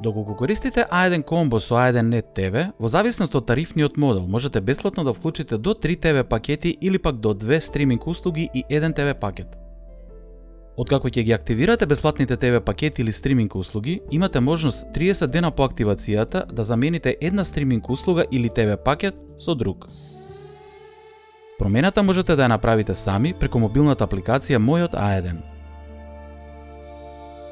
Доколку користите A1 комбо со A1 Net TV, во зависност од тарифниот модел, можете бесплатно да вклучите до 3 TV пакети или пак до 2 стриминг услуги и 1 TV пакет. Откако ќе ги активирате бесплатните TV пакети или стриминг услуги, имате можност 30 дена по активацијата да замените една стриминг услуга или TV пакет со друг. Промената можете да ја направите сами преку мобилната апликација Мојот A1.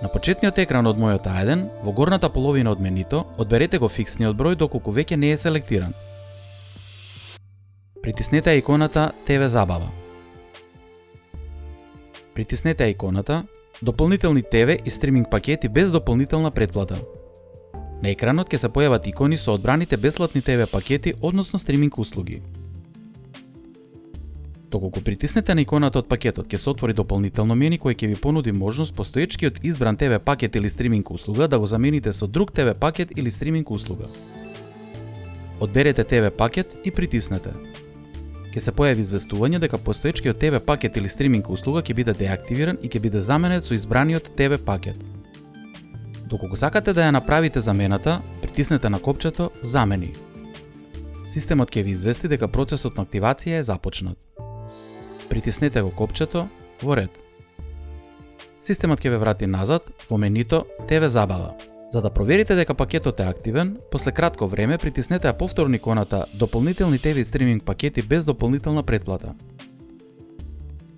На почетниот екран од Мојот A1, во горната половина од менито, одберете го фиксниот број доколку веќе не е селектиран. Притиснете иконата TV забава. Притиснете иконата Дополнителни TV и стриминг пакети без дополнителна претплата. На екранот ќе се појават икони со одбраните бесплатни TV пакети, односно стриминг услуги. Доколку притиснете на иконата од пакетот, ќе се отвори дополнително мени кој ќе ви понуди можност постоечкиот избран TV пакет или стриминг услуга да го замените со друг TV пакет или стриминг услуга. Одберете TV пакет и притиснете. Ќе се појави известување дека постоечкиот TV пакет или стриминг услуга ќе биде деактивиран и ќе биде заменет со избраниот TV пакет. Доколку сакате да ја направите замената, притиснете на копчето Замени. Системот ќе ви извести дека процесот на активација е започнат. Притиснете го копчето во ред. Системот ќе ве врати назад во менито TV забава. За да проверите дека пакетот е активен, после кратко време притиснете ја повторно иконата Дополнителни TV и стриминг пакети без дополнителна претплата.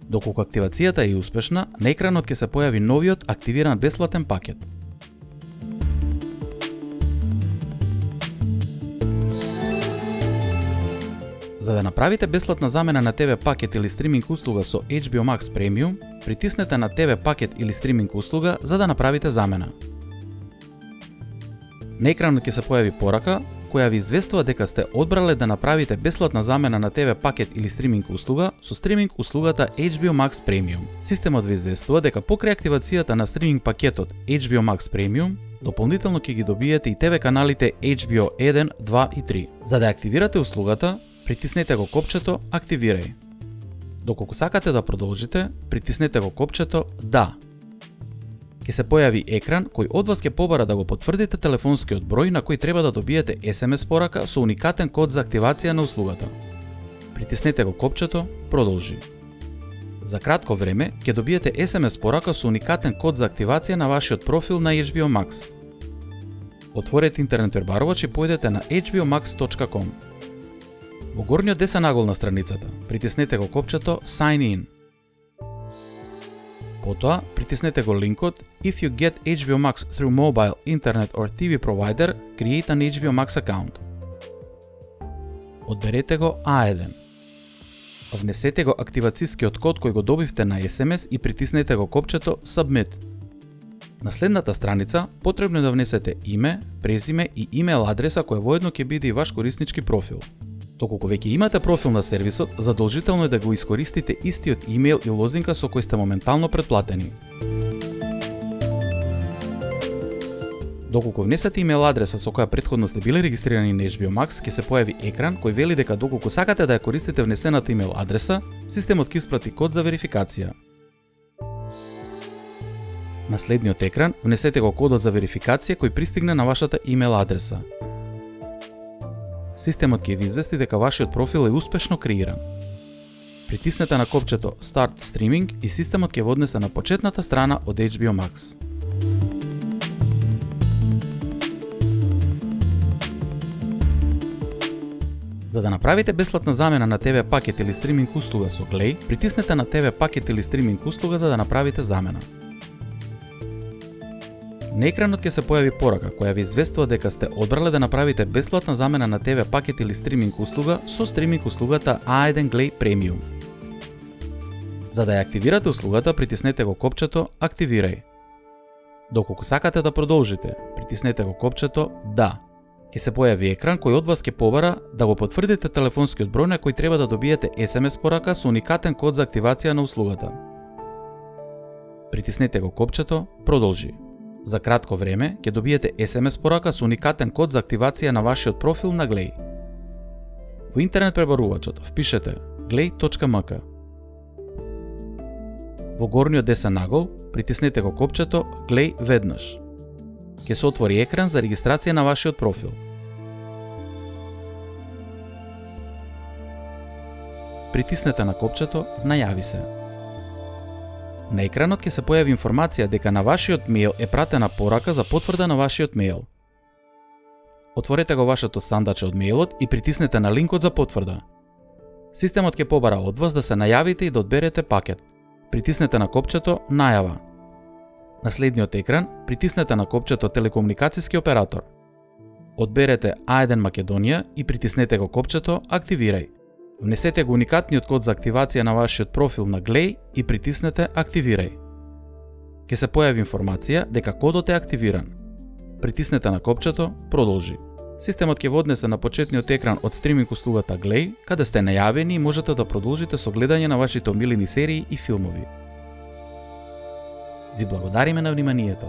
Доколку активацијата е успешна, на екранот ќе се појави новиот активиран бесплатен пакет. За да направите бесплатна замена на TV пакет или стриминг услуга со HBO Max Premium, притиснете на TV пакет или стриминг услуга за да направите замена. На екранот ќе се појави порака која ви известува дека сте одбрале да направите бесплатна замена на TV пакет или стриминг услуга со стриминг услугата HBO Max Premium. Системот ви известува дека покрај активацијата на стриминг пакетот HBO Max Premium, дополнително ќе ги добиете и TV каналите HBO 1, 2 и 3. За да активирате услугата, притиснете го копчето Активирај. Доколку сакате да продолжите, притиснете го копчето Да. Ќе се појави екран кој од вас ќе побара да го потврдите телефонскиот број на кој треба да добиете SMS порака со уникатен код за активација на услугата. Притиснете го копчето Продолжи. За кратко време ќе добиете SMS порака со уникатен код за активација на вашиот профил на HBO Max. Отворете интернет пребарувач и појдете на hbomax.com. Во горниот десен агол на страницата, притиснете го копчето Sign In. Потоа, притиснете го линкот If you get HBO Max through mobile, internet or TV provider, create an HBO Max account. Одберете го A1. Внесете го активацискиот код кој го добивте на SMS и притиснете го копчето Submit. На следната страница потребно е да внесете име, презиме и имейл адреса која воедно ќе биде и ваш кориснички профил. Доколку веќе имате профил на сервисот, задолжително е да го искористите истиот имейл и лозинка со кој сте моментално претплатени. Доколку внесете имейл адреса со која претходно сте биле регистрирани на HBO Max, ќе се појави екран кој вели дека доколку сакате да ја користите внесената имейл адреса, системот ќе испрати код за верификација. На следниот екран внесете го кодот за верификација кој пристигне на вашата имейл адреса. Системот ќе ви извести дека вашиот профил е успешно креиран. Притиснете на копчето Start Streaming и системот ќе ве однесе на почетната страна од HBO Max. За да направите бесплатна замена на TV пакет или стриминг услуга со Glay, притиснете на TV пакет или стриминг услуга за да направите замена. На екранот ќе се појави порака која ви известува дека сте одбрале да направите бесплатна замена на TV пакет или стриминг услуга со стриминг услугата A1 Glay Premium. За да ја активирате услугата, притиснете го копчето Активирај. Доколку сакате да продолжите, притиснете го копчето Да. Ќе се појави екран кој од вас ќе побара да го потврдите телефонскиот број на кој треба да добиете SMS порака со уникатен код за активација на услугата. Притиснете го копчето Продолжи. За кратко време ќе добиете SMS порака со уникатен код за активација на вашиот профил на Glay. Во интернет пребарувачот впишете glay.mk. Во горниот десен агол притиснете го копчето Glay веднаш. Ќе се отвори екран за регистрација на вашиот профил. Притиснете на копчето Најави се. На екранот ќе се појави информација дека на вашиот мејл е пратена порака за потврда на вашиот мејл. Отворете го вашето сандаче од мејлот и притиснете на линкот за потврда. Системот ќе побара од вас да се најавите и да одберете пакет. Притиснете на копчето Најава. На следниот екран притиснете на копчето Телекомуникацијски оператор. Одберете А1 Македонија и притиснете го копчето Активирај. Внесете го уникатниот код за активација на вашиот профил на Глеј и притиснете Активирај. Ќе се појави информација дека кодот е активиран. Притиснете на копчето Продолжи. Системот ќе однесе на почетниот екран од стриминг услугата Глеј, каде сте најавени и можете да продолжите со гледање на вашите омилени серии и филмови. Ви благодариме на вниманието.